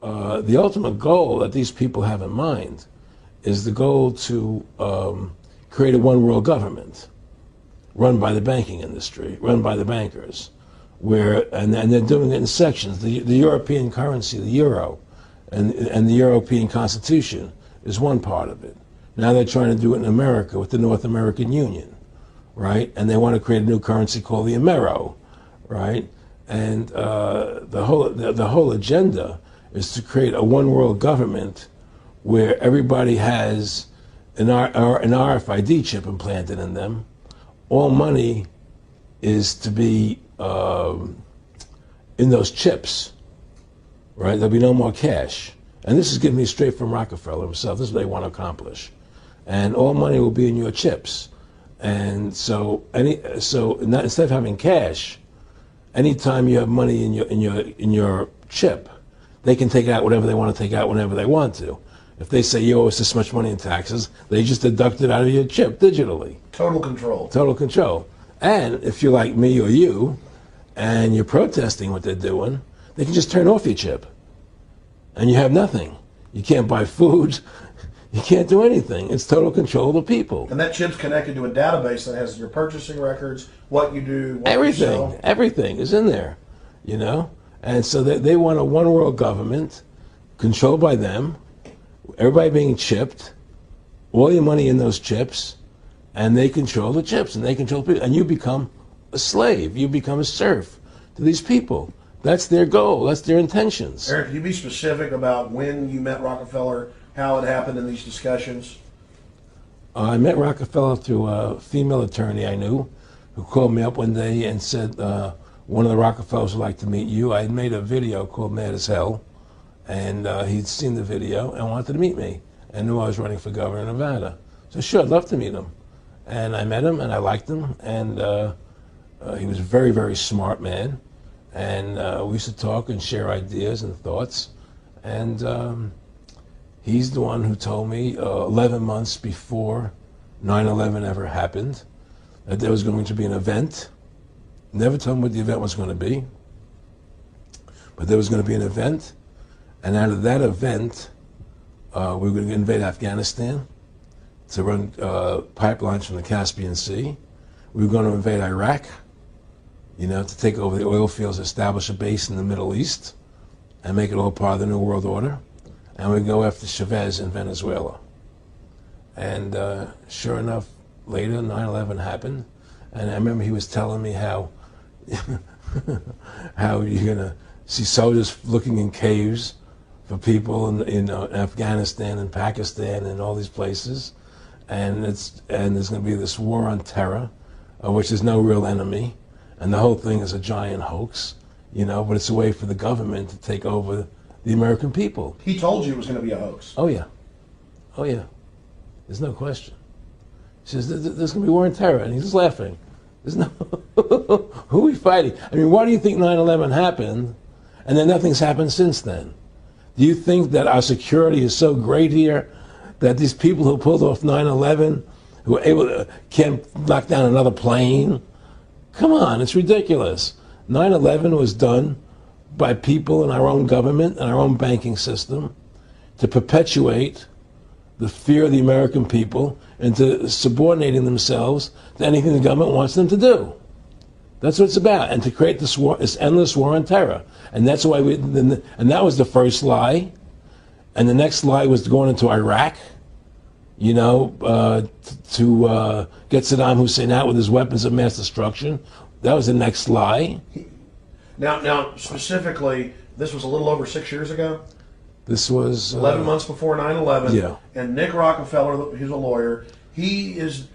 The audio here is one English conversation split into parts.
the ultimate goal that these people have in mind is the goal to create a one world government run by the banking industry, run by the bankers, and they're doing it in sections. The European currency, the euro, and the European Constitution is one part of it. Now they're trying to do it in America with the North American Union, right? And they want to create a new currency called the Amero, right? And the whole agenda is to create a one world government where everybody has an RFID chip implanted in them. All money is to be in those chips, right? There'll be no more cash. And this is given me straight from Rockefeller himself. This is what they want to accomplish. And all money will be in your chips. And so instead of having cash, anytime you have money in your chip, they can take out whatever they want to take out whenever they want to. If they say you owe us this much money in taxes, they just deduct it out of your chip digitally. Total control. Total control. And if you're like me or you, and you're protesting what they're doing, they can just turn off your chip. And you have nothing. You can't buy food. You can't do anything. It's total control of the people. And that chip's connected to a database that has your purchasing records, what you do, what everything, you sell. Everything is in there, you know? And so they want a one world government controlled by them, everybody being chipped, all your money in those chips, and they control the chips, and they control people, and you become a slave. You become a serf to these people. That's their goal. That's their intentions. Eric, can you be specific about when you met Rockefeller, how it happened in these discussions? I met Rockefeller through a female attorney I knew who called me up one day and said, one of the Rockefellers would like to meet you. I had made a video called Mad as Hell, and he'd seen the video and wanted to meet me and knew I was running for governor of Nevada. So sure, I'd love to meet him. And I met him and I liked him, and he was a very, very smart man. And we used to talk and share ideas and thoughts. And he's the one who told me 11 months before 9/11 ever happened that there was going to be an event. Never told me what the event was going to be, but there was going to be an event. And out of that event, we were going to invade Afghanistan to run pipelines from the Caspian Sea. We were going to invade Iraq, you know, to take over the oil fields, establish a base in the Middle East, and make it all part of the New World Order. And we go after Chavez in Venezuela. And sure enough, later 9/11 happened. And I remember he was telling me how how you're going to see soldiers looking in caves for people in Afghanistan and Pakistan and all these places. And there's going to be this war on terror, which is no real enemy. And the whole thing is a giant hoax, you know, but it's a way for the government to take over the American people. He told you it was going to be a hoax. Oh, yeah. Oh, yeah. There's no question. He says, there's going to be war on terror. And he's just laughing. There's no... Who are we fighting? I mean, why do you think 9/11 happened and then nothing's happened since then? Do you think that our security is so great here that these people who pulled off 9/11, who were able to, can't knock down another plane? Come on, it's ridiculous. 9/11 was done by people in our own government and our own banking system to perpetuate the fear of the American people and to subordinating themselves to anything the government wants them to do. That's what it's about, and to create this war, this endless war on terror. And that's why and that was the first lie. And the next lie was going into Iraq, you know, to get Saddam Hussein out with his weapons of mass destruction. That was the next lie. Now, specifically, this was a little over 6 years ago. This was 11 months before 9/11. Yeah. And Nick Rockefeller, who's a lawyer, he's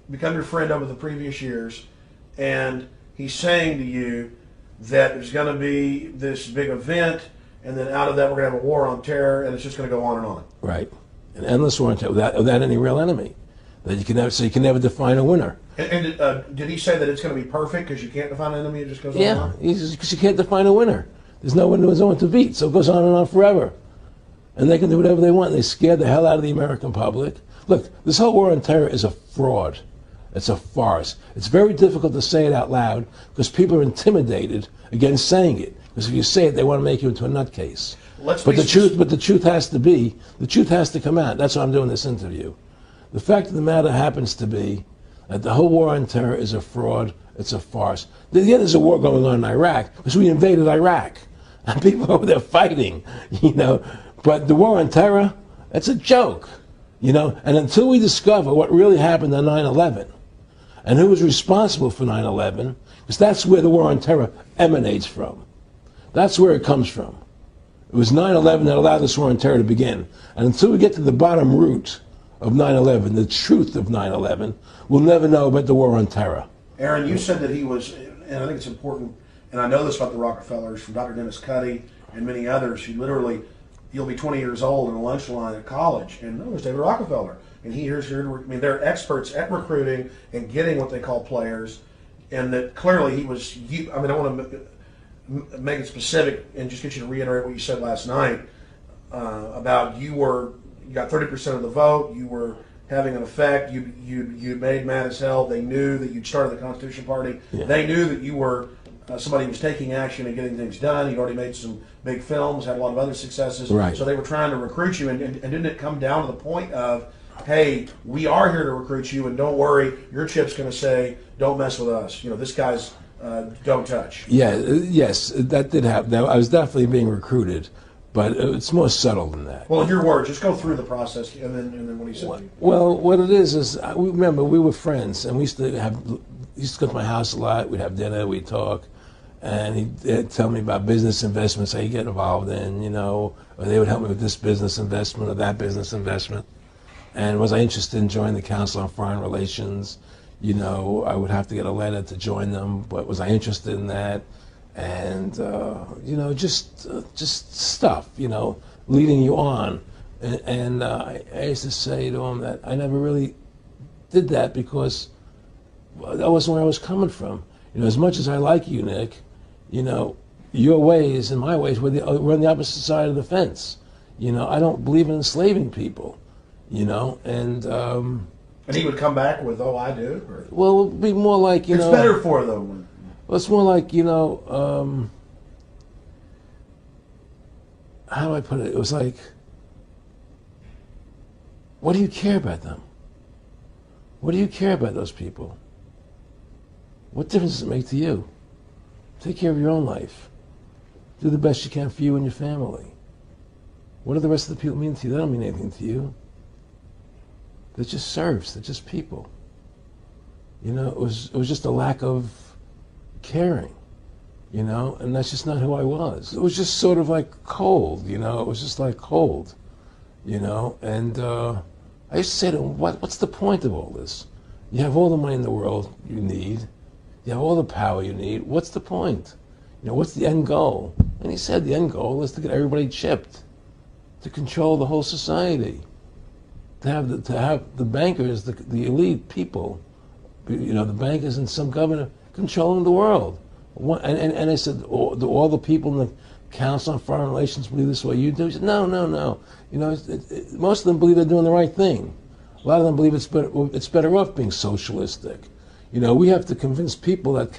become your friend over the previous years, and he's saying to you that there's going to be this big event, and then out of that we're going to have a war on terror, and it's just going to go on and on. Right, an endless war on terror without any real enemy. That you can never, so you can never define a winner. And did he say that it's going to be perfect because you can't define an enemy? It just goes on and on? Yeah, because you can't define a winner. There's no one to beat, so it goes on and on forever. And they can do whatever they want. They scare the hell out of the American public. Look, this whole war on terror is a fraud. It's a farce. It's very difficult to say it out loud because people are intimidated against saying it. Because if you say it, they want to make you into a nutcase. Let's But be the truth has to come out. That's why I'm doing this interview. The fact of the matter happens to be that the whole war on terror is a fraud. It's a farce. Yeah, there's a war going on in Iraq because we invaded Iraq. And people over there fighting, you know. But the war on terror, it's a joke, you know. And until we discover what really happened on 9/11 and who was responsible for 9/11, because that's where the war on terror emanates from. That's where it comes from. It was 9/11 that allowed this war on terror to begin. And until we get to the bottom root of 9/11, the truth of 9/11, we'll never know about the war on terror. Aaron, you said that he was, and I think it's important, and I know this about the Rockefellers from Dr. Dennis Cuddy and many others who literally, you'll be 20 years old in a lunch line at college, and there's David Rockefeller. And here's here, I mean, they're experts at recruiting and getting what they call players, and that clearly he was, I mean, I want to make it specific and just get you to reiterate what you said last night about you got 30% of the vote, you were having an effect, you made mad as hell, they knew that you'd started the Constitution Party, Yeah. They knew that you were somebody who was taking action and getting things done, you'd already made some big films, had a lot of other successes, Right. So they were trying to recruit you, and didn't it come down to the point of, hey, we are here to recruit you, and don't worry, your chip's going to say, don't mess with us, you know, this guy's don't touch. Yeah, yes, that did happen. I was definitely being recruited, but it's more subtle than that. Well, in your words, just go through the process, and then what he said to you. Well, what it is remember, we were friends, and we used to go to my house a lot. We'd have dinner, we'd talk, and he'd tell me about business investments that he'd get involved in, you know, or they would help me with this business investment or that business investment. And was I interested in joining the Council on Foreign Relations? You know, I would have to get a letter to join them, but was I interested in that? And, you know, just stuff, you know, leading you on. And I used to say to him that I never really did that because that wasn't where I was coming from. You know, as much as I like you, Nick, you know, your ways and my ways, we're on the opposite side of the fence. You know, I don't believe in enslaving people, you know, and he would come back with, oh, I do? Or? Well, it would be more like, you know. It's better for them. Well, it's more like, you know, how do I put it? It was like, what do you care about them? What do you care about those people? What difference does it make to you? Take care of your own life. Do the best you can for you and your family. What do the rest of the people mean to you? They don't mean anything to you. They're just serfs. They're just people. You know, it was just a lack of caring, you know, and that's just not who I was. It was just sort of like cold, you know. It was just like cold, you know. And I used to say to him, what's the point of all this? You have all the money in the world you need. You have all the power you need. What's the point? You know, what's the end goal? And he said the end goal is to get everybody chipped, to control the whole society, to have the bankers, the elite people, you know, the bankers and some governor controlling the world. And I said, do all the people in the Council on Foreign Relations believe this way you do? He said, no. You know, most of them believe they're doing the right thing. A lot of them believe it's better off being socialistic. You know, we have to convince people that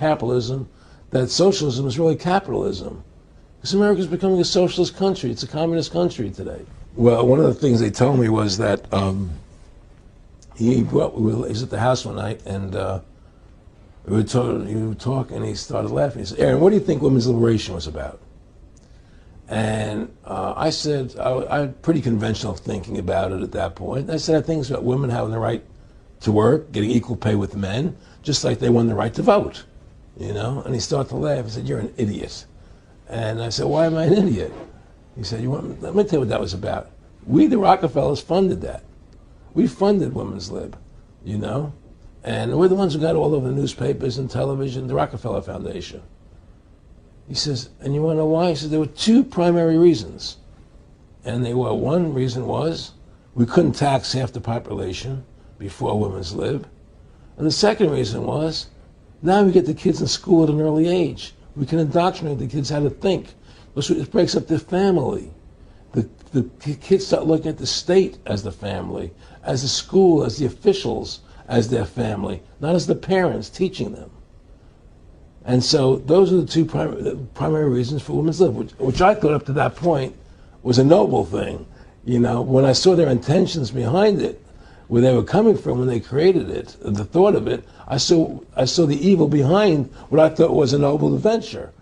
that socialism is really capitalism. Because America's becoming a socialist country. It's a communist country today. Well, one of the things they told me was that he was at the house one night, and we were talking, and he started laughing. He said, Aaron, what do you think women's liberation was about? And I said, I had pretty conventional thinking about it at that point. I said, I think it's about women having the right to work, getting equal pay with men, just like they won the right to vote, you know? And he started to laugh. He said, you're an idiot. And I said, why am I an idiot? He said, let me tell you what that was about. We, the Rockefellers, funded that. We funded Women's Lib, you know? And we're the ones who got all over the newspapers and television, the Rockefeller Foundation. He says, and you want to know why? He said, there were two primary reasons. And they were, one reason was we couldn't tax half the population before Women's Lib. And the second reason was, now we get the kids in school at an early age. We can indoctrinate the kids how to think. It breaks up their family. The kids start looking at the state as the family, as the school, as the officials, as their family, not as the parents teaching them. And so those are the two primary reasons for women's lib, which I thought up to that point was a noble thing. You know, when I saw their intentions behind it, where they were coming from when they created it, the thought of it, I saw the evil behind what I thought was a noble adventure.